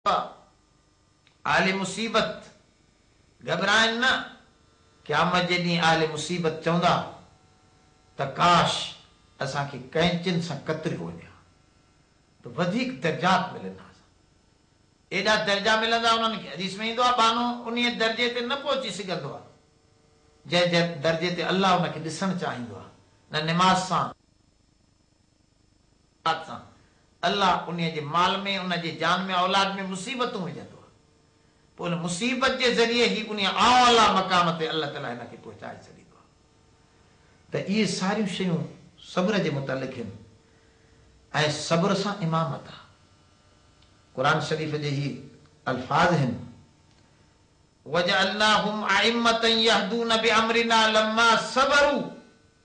आले मुसीबत घबराइनि न। क़यामत जे ॾींहुं आले मुसीबत चवंदा त काश असांखे कैंचिन सां कतरियो वञे हा त वधीक दर्जात मिलंदा। एॾा दर्जा मिलंदा उन्हनि खे। हदीस में ईंदो आहे बानो उन दर्जे ते न पहुची सघंदो आहे जंहिं दर्जे ते अल्लाह उनखे ॾिसणु चाहींदो आहे। न निमाज़ सां अल्लाह उन जे माल में, उन जे जान में, औलाद में मुसीबतूं विझंदो आहे। पोइ उन मुसीबत जे ज़रिए ई उन आला मक़ाम ते अल्लाह ताला हिनखे पहुचाए छॾींदो आहे। त इहे सारियूं शयूं सब्र जे मुतालिक़ आहिनि ऐं सब्र सां इमामत आहे। कुरान शरीफ़ जे ही अल्फाज आहिनि वजअलनाहुम अइम्मतन यहदून बिअमरिना लम्मा सबरू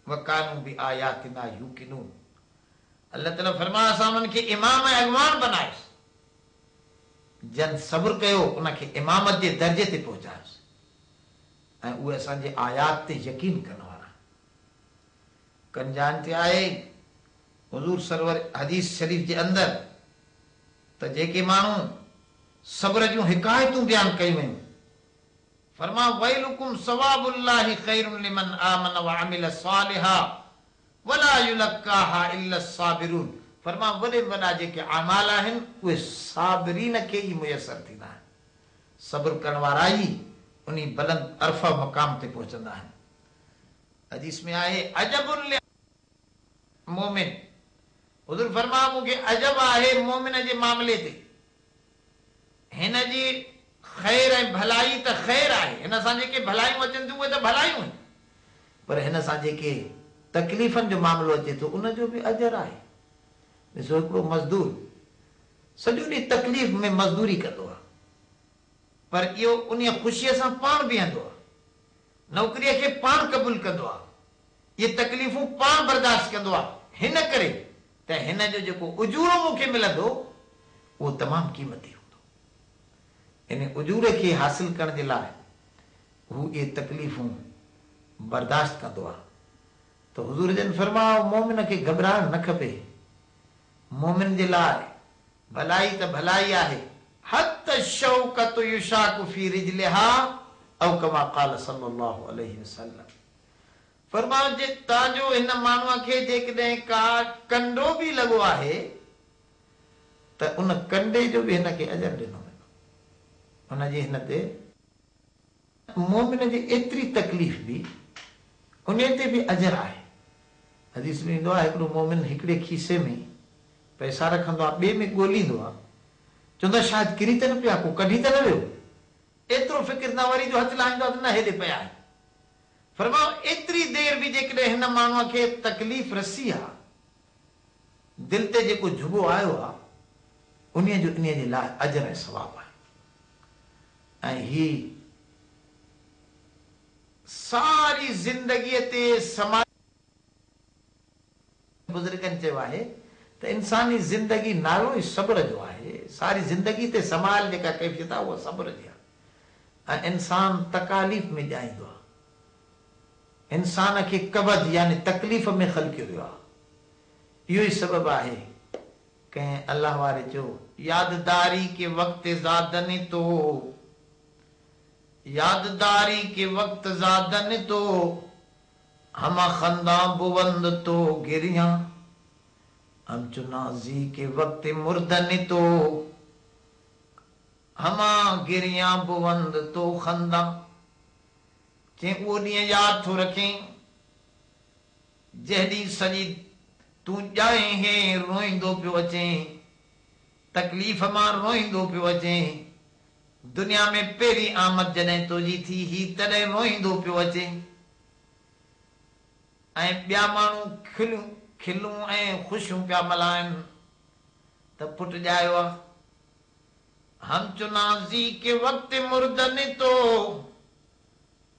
वकानू बिआयातिना यूकिनून। अल्लाह ताला फरमाए असां उन्हनि खे इमाम ऐं अॻवान बनायोसीं, जन सब्र कयो उनखे इमामत जे दर्जे ते पहुचायोसीं ऐं उहे असांजे आयात ते यकीन करण वारा। कंजान ते आहे हुज़ूर सरवर हदीस शरीफ़ जे अंदरि त जेके माण्हू सब्र जूं हिकायतूं बयान कयूं आहिनि फरमा वैलुकुम सवाबुल्लाहि खैरुन लिमन आमन व अमिल सालिहा वला युलक्काहा इल्ला साबिरून। फरमा वॾे वॾा जेके अमाल आहिनि उहे साबिरीन खे ई मुयसर थींदा आहिनि। सब्र करण वारा ई उन बुलंद अरफा मक़ाम ते पहुचंदा आहिनि। हदीस में आहे अजबुल लिल मोमिन। हुज़ूर फरमा मूंखे अजब आहे मोमिन जे मामले ते। हिन जी ख़ैर ऐं भलाई त ख़ैर आहे, हिन सां जेके भलायूं अचनि थियूं उहे त भलायूं आहिनि, पर हिन सां जेके तकलीफ़नि जो मामिलो अचे थो उनजो बि अजर आहे। ॾिसो हिकिड़ो मज़दूर सॼो ॾींहुं तकलीफ़ में मज़दूरी कंदो आहे, पर इहो उन ख़ुशीअ सां पाण बीहंदो आहे, नौकरीअ खे पाण क़बूल कंदो आहे, इहे तकलीफ़ूं पाण बर्दाश्त कंदो आहे। हिन करे त हिन जो जेको उजूरो मूंखे मिलंदो उहो तमामु क़ीमती हूंदो। इन उजूरे खे हासिल करण जे लाइ हू इहे तकलीफ़ूं बर्दाश्त कंदो आहे। त हुज़ूर जन फरमायो मोमिन खे घबराइणु न खपे। मोमिन जे लाइ भलाई त भलाई आहे। हत शौकत युशाकु फी रिजलिहा औ कमा क़ाल सल्लल्लाहु अलैहि वसल्लम। फरमायो जे तव्हांजो हिन माण्हूअ खे जेकॾहिं का कंडो बि लॻो आहे त उन कंडे जो बि हिनखे अजर ॾिनो वेंदो। हुनजे हिन ते मोमिन जी एतिरी तकलीफ़ बि उन ते बि अजर आहे। हदीस में ईंदो आहे हिकिड़ो मोमिन हिकिड़े खीसे में पैसा रखंदो आहे, ॿिए में ॻोल्हींदो आहे, चवंदो आहे शायदि किरी त न पिया, को कढी त न वियो। एतिरो फ़िक्र न, वरी जो हथु लाहींदो आहे त न हेॾे पिया आहिनि। फरमायो एतिरी देरि बि जेकॾहिं हिन माण्हूअ खे तकलीफ़ रसी आहे, दिलि ते जेको झुॻो आयो आहे उन जो इन जे लाइ अजर ऐं सवाब आहे। ऐं ही सारी ज़िंदगीअ ते समाज बुज़ुर्गनि चयो आहे त इंसानी ज़िंदगी नालो ई सब्र जो आहे। सारी ज़िंदगी ते समाज जेका कैफ़ियत आहे उहा सब्र जी आहे ऐं इंसान तकालीफ़ में ॼाईंदो आहे। इंसान खे कबद यानी तकलीफ़ में ख़लक़ियो वियो आहे। इहो ई सबबु आहे कंहिं अल्लाह वारे चयो याददारी के वक़्त ज़ादन तो, याददारी के वक़्त ज़ादन तो हम खंदा बुवंद तो गिरिया, हम चुनाजी के वक्त मुर्दन तो हम गिरिया बुवंद तो खंदा। चई उहो ॾींहुं यादि थो रखें जंहिं ॾींहुं सॼी तूं ॼाए हे रोईंदो पियो अचें, तकलीफ़ मां रोईंदो पियो अचें। दुनिया में पहिरीं आमद जॾहिं तुंहिंजी थी ही तॾहिं रोईंदो पियो अचें। ऐं ॿिया माण्हू खिलूं ऐं ख़ुशियूं पिया मल्हाइनि त पुटु ॼायो आहे। हम चुनाज़ी के वक़्त मुर्दन तो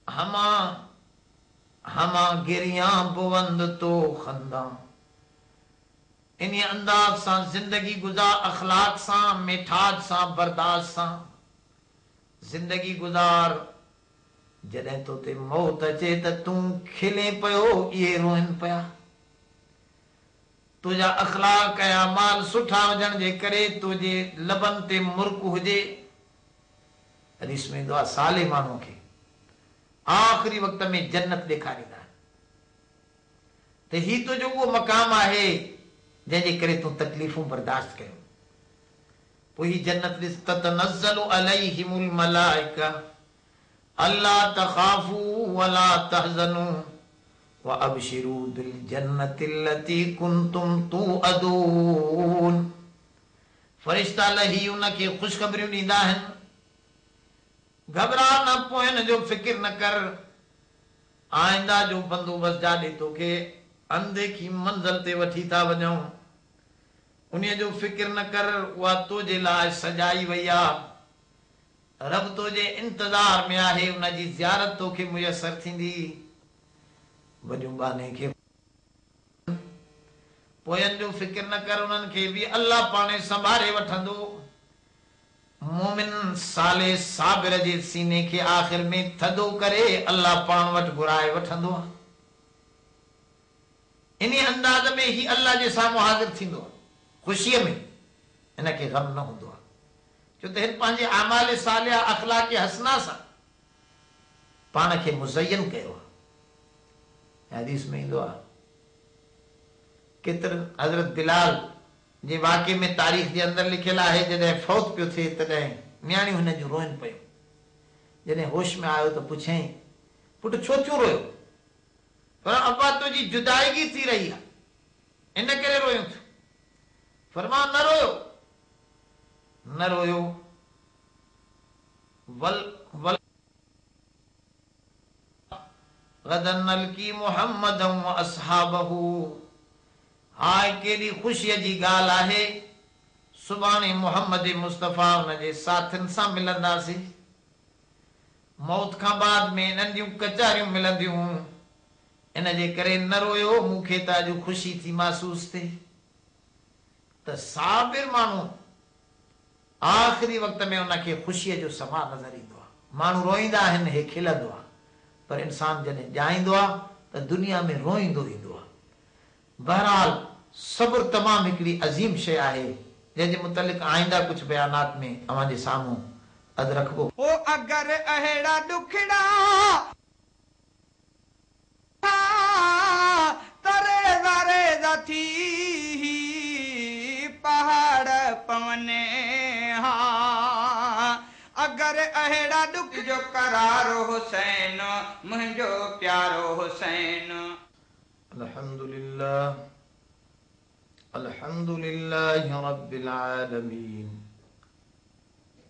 हमा गिरिया बुवंद तो खंदा। इन अंदाज सां ज़िंदगी गुज़ार, अखलाक सां, मिठास सां, बर्दाश्त सां ज़िंदगी गुज़ार। जॾहिं तो ते मौत अचे त तूं खिले पियो, इहे रोइनि पिया। तुझा अखलाक ऐं अमाल सुठा हुजण जे करे तुझे लबन ते मुर्क हुजे। हदीस में ईंदो आहे साले माण्हू खे आख़िरी वक़्त में जन्नत ॾेखारींदा त ही तुंहिंजो उहो मक़ाम आहे जंहिंजे करे तूं तकलीफ़ूं बर्दाश्त कयो। पोइ ही जन्नत ॾिस ततनज़्ज़लु अलैहिमुल मलाइका अल्ला तख़ाफू वला तहज़नू व अबशिरू बिल जन्नति लती कुंतुम तुअदून। फरिश्ता लही उनखे ख़ुशख़बरियूं ॾींदा आहिनि, घबरा न पोयनि जो फिकिर न कर, आइंदा जो बंदोबस्त जाॾे तोखे अनदेखी मंज़िल ते वठी था वञूं, उन्हीअ जो फिकिर न कर, उहा तुंहिंजे लाइ सजाई वई आहे। रब तुंहिंजे इंतज़ार में आहे, उनजी ज़ियारत तोखे मुयसर थींदी। वॾियूं बाने खे पोयनि जो फिकिर न कर, उन्हनि खे बि अल्लाह पाणे संभाले वठंदो। मोमिन साले साबिर जे सीने खे आख़िर में थधो करे अल्लाह पाण वटि घुराए वठंदो आहे। इन अंदाज़ में ही अल्लाह जे साम्हूं हाज़िर थींदो आहे, ख़ुशीअ में, हिनखे गम न हूंदो आहे, छो त हिन पंहिंजे आमाल सालिहा अखलाक हसना सां पाण खे मुज़यन कयो आहे। हदीस में ईंदो आहे केतिरनि हज़रत बिलाल जे वाक़े में तारीख़ जे अंदरि लिखियल आहे, जॾहिं फौत पियो थिए तॾहिं नियाणियूं हिन जूं रोइनि पियूं। जॾहिं होश में आयो त पुछियईं, पुटु छो थियो रोयो? पर अब्बा तुंहिंजी जुदाईगी थी रही आहे, इन करे रोयूं थियूं। फरमा न रोयो, न रोयो। वल वल गदन नलकी मुहम्मदन व असहाबहू। हाय केॾी ख़ुशीअ जी ॻाल्हि आहे, सुभाणे मोहम्मद मुस्तफ़ा हुन जे साथियुनि सां मिलंदासीं। मौत खां बाद में नंढियूं कचारियूं मिलंदियूं, इन जे करे न रोयो, मूंखे त अॼु ख़ुशी थी महसूस थिए। त साबिर माण्हू आख़िरी वक़्त में उनखे ख़ुशीअ जो समा नज़र ईंदो आहे। माण्हू रोईंदा आहिनि, हे खिलंदो आहे, पर इंसान जॾहिं ॼाईंदो आहे त दुनिया में रोईंदो ईंदो आहे। बहरहाल सब्र तमामु हिकिड़ी अज़ीम शइ आहे, जंहिंजे मुतलिक़ आईंदा कुझु बयानात में अव्हां जे साम्हूं अधु रखबो। ओ अगर अहिड़ा ॾुखड़ा तरे वारे थी पहाड़ पवने हा। अगर अहिड़ा ॾुख जो करारो हुसैन, मुंहिंजो प्यारो हुसैन। अल्हम्दुलिल्लाह अल्हम्दुलिल्लाह रब्बिल आलमीन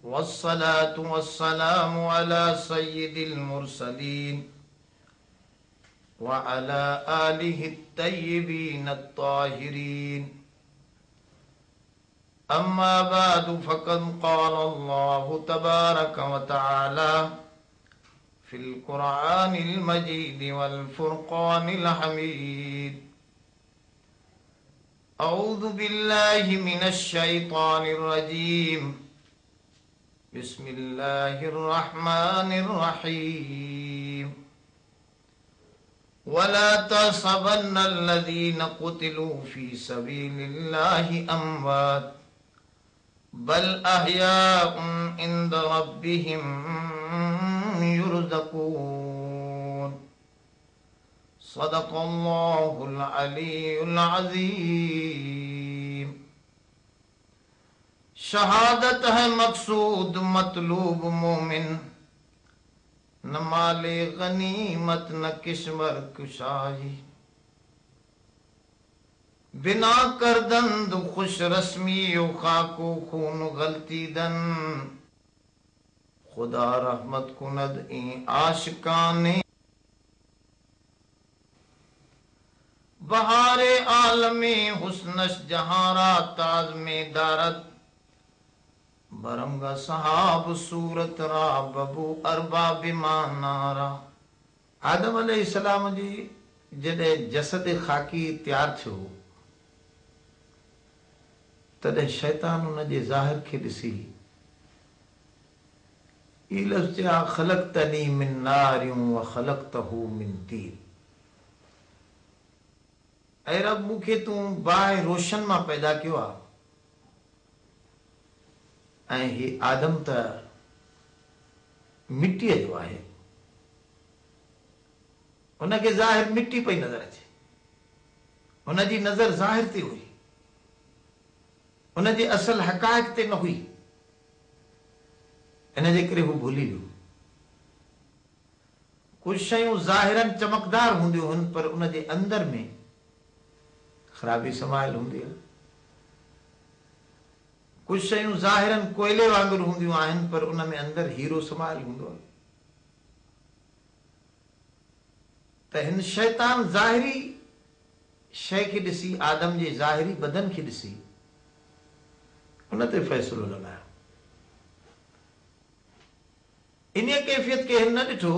वस्सलातु वस्सलामु अला सय्यिदिल मुरसलीन व अला आलिहि तय्यिबीन अत्ताहिरीन। अम्मा बादु फक़द क़ाल अल्लाहु तबारक व तआला फिल कुरआनिल मजीद वल फुरक़ानिल हमीद। अऊज़ु बिल्लाहि मिनश शैतानिर रजीम। बिस्मिल्लाहिर रहमानिर रहीम। वला तहसबन्नल लज़ीना क़ुतिलू फ़ी सबीलिल्लाहि अमवात बल अहयाउन इंद रब्बिहिम युरज़क़ून। सदक़ल्लाहुल अलीयुल अज़ीम। शहादत है मकसूद मतलूब मोमिन, न माले गनीमत न किस्मर कुशाई। बिना करदंद खुश रस्मी खाको खून गलती दन, खुदा रहमत कुनद ई आशिकाने। बहारे आलमे हुस्नश जहारा ताज में दारत, बरंगा सहाब सूरत रा बबू अरबा बिमानारा। आदम अलैहिस्सलाम जी जॾहिं जसद खाकी तैयार थियो तॾहिं शैतान उन जे ज़ाहिर खे ॾिसी ई लफ़्ज़ चया, ख़लक़तनी मिन नारियूं व ख़लक़तहू मिन तीन। ऐं रब मूंखे तूं बाहि रोशन मां पैदा कयो आहे ऐं ही आदम त मिटीअ जो आहे, हुनखे ज़ाहिर मिटी पई नज़र अचे, हुनजी नज़र ज़ाहिर ते हुई, हुनजे असल हक़ाइक़ ते न हुई, इन जे करे हू भुली वियो। कुझु शयूं ज़ाहिरन चमकदार हूंदियूं आहिनि पर उनजे अंदर में ख़राबी समायल हूंदी आहे। कुझु शयूं ज़ाहिरन कोयले वांगुरु हूंदियूं आहिनि पर उन में अंदर हीरो समायल हूंदो आहे। त हिन शैतान ज़ाहिरी शइ खे ॾिसी, आदम जे ज़ाहिरी बदन खे ॾिसी उन ते फ़ैसिलो लॻायो। इन कैफ़ियत खे हिन न ॾिठो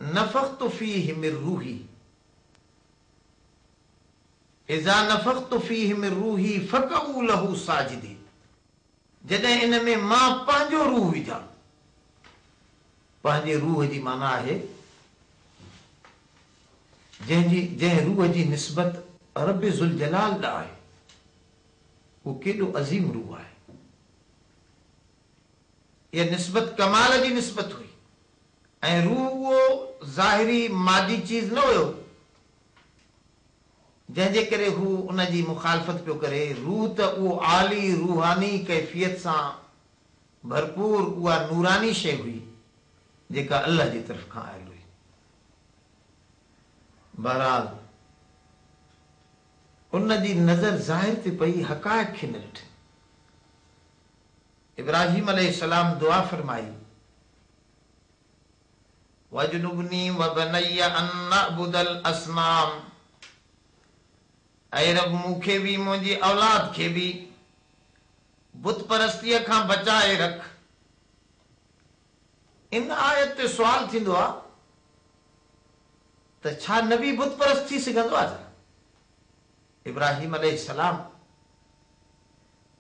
नफ़ख़्तु फ़ीहि मिन रूही, इज़ा नफ़ख़्तु फ़ीहि मिन रूही फ़क़ऊ लहू साजिदीन, जॾहिं इन में मां पंहिंजो रूह विझां। पंहिंजे रूह जी माना आहे जंहिं रूह जी निस्बत रब ज़ुल जलाल ॾांहुं आहे, उहो केॾो अज़ीम रूह आहे। इहा निस्बत कमाल जी निस्बत हुई ऐं रूह उहो ज़ाहिरी मादी चीज़ न हुयो जंहिंजे करे हू उनजी मुखालफ़त पियो करे। रूह त उहो आली रूहानी कैफ़ियत सां भरपूर उहा नूरानी शइ हुई जेका अल्लाह जी तरफ़ खां आयल हुई। बहरहाल उनजी नज़र ज़ाहिर ते पई, हक़ाइक़ खे न ॾिठे। इब्राहिम अलैहिस्सलाम दुआ फरमाई, वजनुबनी व बनय्य अन नअबुदल असनाम, ऐं रब मूंखे बि मुंहिंजी औलाद खे बि बुत परस्तीअ खां बचाए रख। इन आयत ते सुवाल थींदो आहे त छा नबी बुत परस्त थी सघंदो आहे? इब्राहिम अलैहिस्सलाम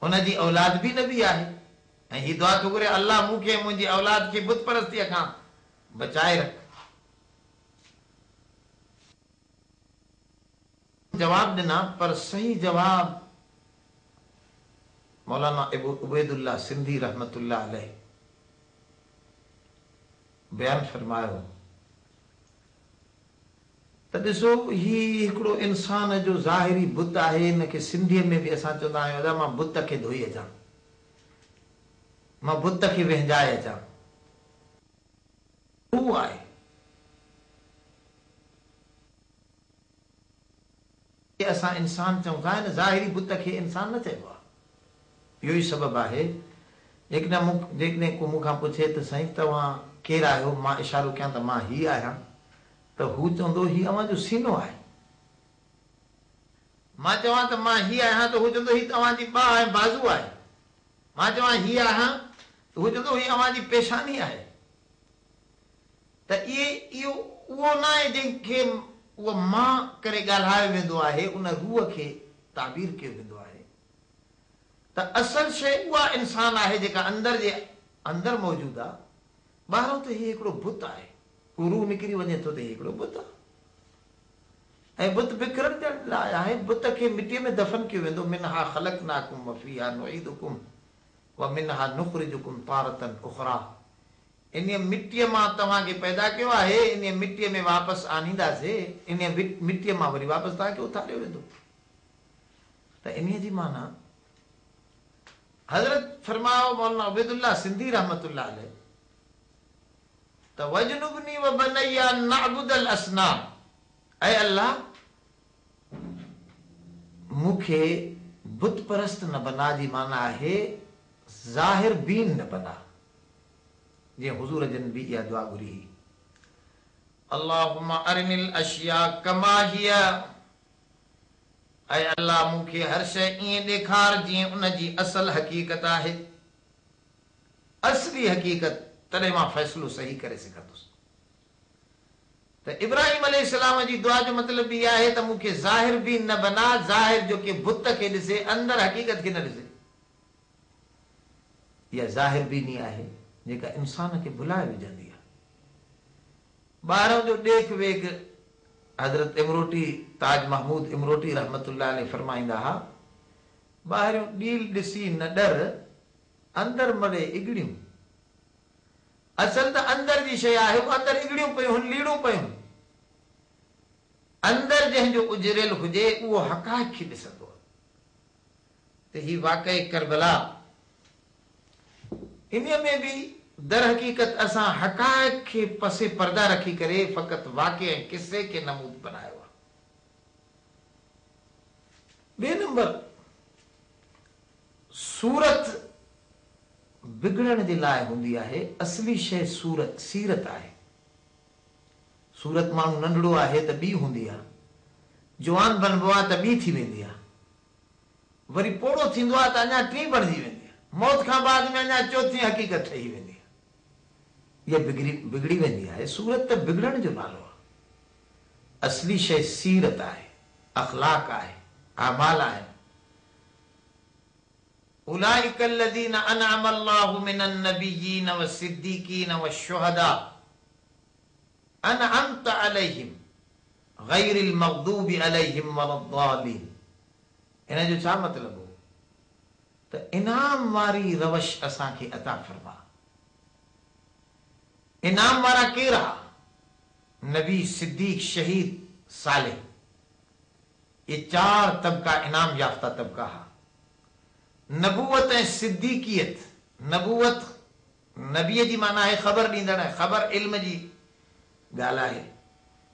हुनजी औलाद बि नबी आहे ऐं ही दुआ थो करे, अल्लाह मूंखे मुंहिंजी औलाद खे बुत परस्तीअ खां बचाए रख। जवाब ॾिना पर सही जवाब मौलाना उबैदुल्लाह सिंधी रहमतुल्लाह अलैह बयान फरमायो त ॾिसो, ही हिकिड़ो इंसान जो ज़ाहिरी बुत आहे। हिनखे सिंधीअ में बि असां चवंदा आहियूं, अदा मां बुत खे धोई अचां, मां बुत खे विञाए अचां। हू आहे असां इंसान चऊं था, हिन ज़ाहिरी बुत खे इंसान न चइबो आहे। इहो ई सबबु आहे जेकॾहिं को मूंखां पुछे त साईं तव्हां केरु आहियो, मां इशारो कयां त मां ही आहियां, त हू चवंदो ही अव्हां जो सीनो आहे। मां चवां त मां ही आहियां त हू चवंदो ही तव्हांजी ॿाह ऐं बाज़ू आहे। मां चवां ही आहियां त हू चवंदो ही अव्हांजी पेशानी आहे। त इहो उहो न आहे जंहिंखे उहो मां करे ॻाल्हायो वेंदो आहे, उन रूह खे ताबीर कयो वेंदो आहे। त असल शइ उहा इंसान आहे जेका अंदर मौजूदु आहे। ॿाहिरों त ही हिकिड़ो बुत आहे, रूह निकिरी वञे थो त ही हिकिड़ो बुत आहे ऐं बुत बिखरण जे लाइ आहे। बुत खे मिटीअ में दफ़न कयो वेंदो। मिनहा ख़लक़नाकुम व फ़ीहा नुईदुकुम व मिनहा नुख़रिजुकुम तारतन उख़रा। इन मिटीअ मां तव्हांखे पैदा कयो आहे, इन मिटीअ में वापसि आनींदासीं, इन मिटीअ मां वरी वापसि तव्हांखे उथारियो वेंदो। त इन जी माना हज़रत फरमायो मौलाना उबैदुल्लाह सिंधी रहमतुल्लाह अलैह त वजनुबनी व बनय्य अन नअबुदल असनाम, ऐं अल्लाह मूंखे बुत परस्त न बना जी माना आहे ज़ाहिर बीन न बना। जीअं हुज़ूर जन बि इहा दुआ घुरी, अल्लाहुम्मा अरिनिल अशिया कमा हिया, ऐं अल्लाह मूंखे हर शइ ईअं ॾेखार जीअं उनजी असल हक़ीक़त आहे, असली हक़ीक़त, तॾहिं मां फ़ैसिलो सही करे सघंदुसि। त इब्राहिम अलैहिस्सलाम जी दुआ जो मतिलबु इहा आहे त मूंखे ज़ाहिर बि न बना, ज़ाहिर जो कि बुत खे ॾिसे, अंदर हक़ीक़त खे न ॾिसे। इहा ज़ाहिर बीनी आहे जेका इंसान खे भुलाए विझंदी आहे। ॿाहिरों जो ॾेख वेख हज़रत इमरोटी ताज महमूद इमरोटी रहमतुल्लाह अलैह फरमाईंदा हा, ॿाहिरियों ॾील ॾिसी न डर, अंदर मरे इगड़ियूं। असल त अंदर जी शइ आहे, अंदर इगड़ियूं पियूं, लीड़ूं पियूं। अंदर जंहिंजो उजरियल हुजे उहो हक़ाइक़ खे ॾिसंदो। त ही वाक़ई करबला, इन में बि दर हक़ीक़त असां हक़ाइक़ खे पसे पर्दा रखी करे फ़क़ति वाक़े ऐं किसे खे नमूद बनायो आहे। ॿिए नंबर, सूरत बिगड़ण जे लाइ हूंदी आहे। असली शइ सूरत सीरत आहे। सूरत माण्हू नंढड़ो आहे त ॿी हूंदी आहे, जवान बणिबो आहे त ॿी थी वेंदी आहे, वरी पोड़ो थींदो आहे त अञा टीं बणिजी वेंदी आहे, मौत खां बाद में अञा चौथी हक़ीक़त ठही वेंदी आहे। इहा बिगड़ी वेंदी आहे। सूरत त बिगड़ण जो नालो आहे। असली शइ सीरत आहे, अख़लाक आहे, अमाल आहे। उलाइक الذين انعم الله من النبيين والصديقين والشهداء انعمت عليهم غير المغضوب عليهم ولا الضالين। इन जो छा मतिलबु हो त इनाम वारी रवश असांखे अता फरमा। इनाम वारा केरु हा? नबी, सिद्दीक, शहीद, सालिह। ये 4 तबका इनाम याफ्ता तबका हा। नबूवत ऐं सिद्दीकियत। नबूवत नबीअ जी माना आहे ख़बर ॾींदड़, ख़बर इल्म जी ॻाल्हि आहे।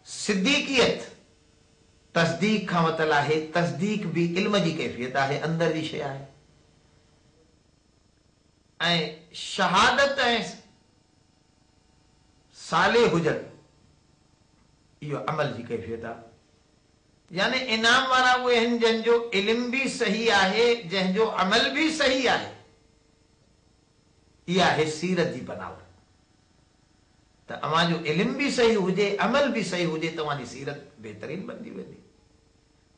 सिद्दीकियत तस्दीक खां वतल आहे। तस्दीक बि इल्म जी कैफ़ियत आहे, अंदर जी शइ आहे। ऐं शहादत ऐं साले हुजण, इहो अमल जी कैफ़ियत आहे। यानी इनाम वारा उहे आहिनि जंहिंजो इल्म बि सही आहे, जंहिंजो अमल बि सही आहे। इहा आहे सीरत जी बनावट। त अव्हांजो इल्म बि सही हुजे, अमल बि सही हुजे, तव्हांजी सीरत बहितरीन बणिजी वेंदी।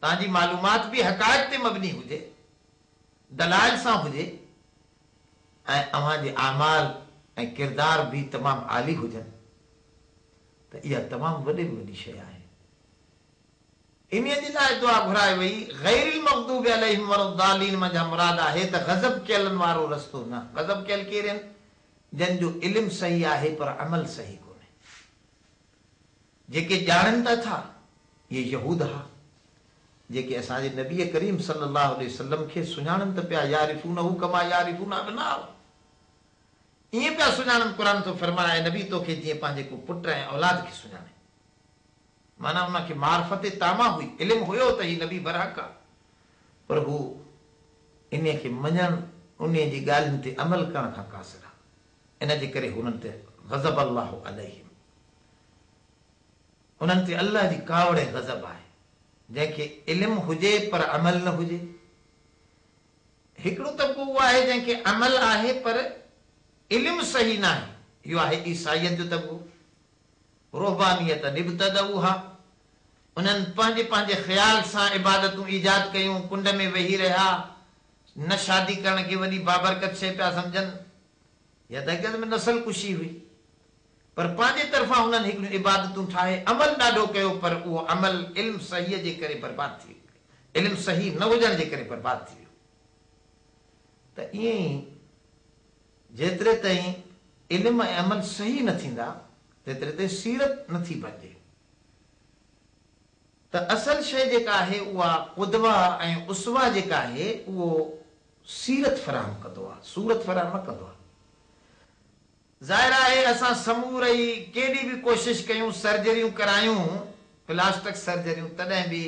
तव्हांजी मालूमात बि हक़ाइक़ ते मबनी हुजे, दलाइल सां हुजे, ऐं अव्हांजे अमाल ऐं किरदार बि तमामु आली हुजनि, त इहा तमामु वॾे में वॾी शइ आहे। इन जे लाइ दुआ घुराए वई, गैरिल मग़दूब अलैहिम वलद्दालीन मंझा मुराद आहे त गज़ब कयलनि वारो रस्तो न। गज़ब कयल केरु आहिनि? जंहिंजो इल्म सही आहे पर अमल सही कोन्हे। जेके ॼाणनि त था, इहे यहूद हा, जेके असांजे नबी करीम सल्लल्लाहु अलैहि वसल्लम खे सुञाणनि त पिया, यारिफूनहु कमा यारिफून अबनाअहु। ईअं पिया सुञाणनि। क़ुरान थो फरमाए, नबी तोखे जीअं पंहिंजे को पुट ऐं औलाद खे सुञाणे। माना उनखे मार्फत तामा हुई, इल्म हुयो त ही नबी बरहक आहे, पर हू इन खे मञण, उन जी ॻाल्हियुनि ते अमल करण खां कासिर आहे। इन जे करे हुननि ते गज़ब अल्लाह अलैहिम, उन्हनि ते अल्लाह जी कावड़ ऐं गज़ब आहे। जंहिंखे इल्म हुजे पर अमल न हुजे। हिकिड़ो तबको उहो आहे जंहिंखे अमल आहे पर इल्म सही न आहे। इहो आहे ईसाईयत जो तबको। रुहबानियत निब्तदऊहा, उन्हनि पंहिंजे पंहिंजे ख़्याल सां इबादतूं ईजाद कयूं, कुंड में वेही रहिया, न शादी करण खे वॾी बाबरकत शइ पिया सम्झनि, या हक़ीक़त में नसल कुशी हुई, पर पंहिंजे तरफ़ां हुननि हिकिड़ियूं इबादतूं ठाहे अमल ॾाढो कयो, पर उहो अमल इल्म सहीअ जे करे बर्बाद थी वियो। इल्म सही न हुजण जे करे बर्बाद थी वियो। त ईअं ई जेतिरे ताईं इल्म ऐं अमल सही न थींदा, तेतिरे ते सीरत नथी बणिजे। त असल शइ जेका आहे उहा क़ुदवा ऐं उसवा जेका आहे उहो सीरत फराहम कंदो आहे, सूरत फराहम न कंदो आहे। ज़ाहिर आहे असां समूर ई केॾी बि कोशिशि कयूं, सर्जरियूं करायूं, प्लास्टिक सर्जरियूं, तॾहिं बि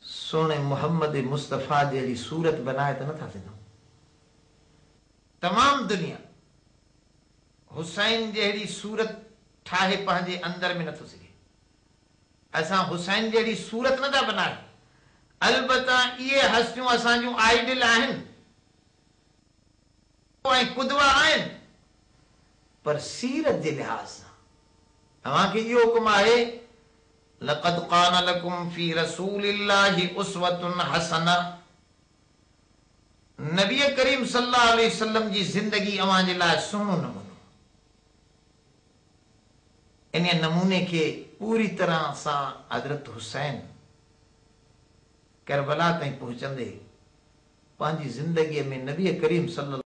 सोणे मोहम्मद मुस्तफ़ा जहिड़ी सूरत बनाए त नथा सघूं। तमामु दुनिया हुसैन जहिड़ी सूरत ठाहे पंहिंजे अंदर में नथो सघे। असां हुसैन जहिड़ी सूरत नथा बनाए। अलबत्ता इहे हस्तियूं असां जूं आइडियल आहिनि ऐं कुदवा आहिनि, पर सीरत जे लिहाज़ सां तव्हांखे इहो हुकुम आहे, लक़द क़ान लकुम फी रसूलिल्लाहि उस्वतुन हसना। नबी करीम सल्लल्लाहु अलैहि वसल्लम जी ज़िंदगी अव्हां जे लाइ सुहिणो नमूनो। इन नमूने खे पूरी तरह सां हज़रत हुसैन करबला ताईं पहुचंदे पंहिंजी ज़िंदगीअ में नबी करीम सल्लल्लाहु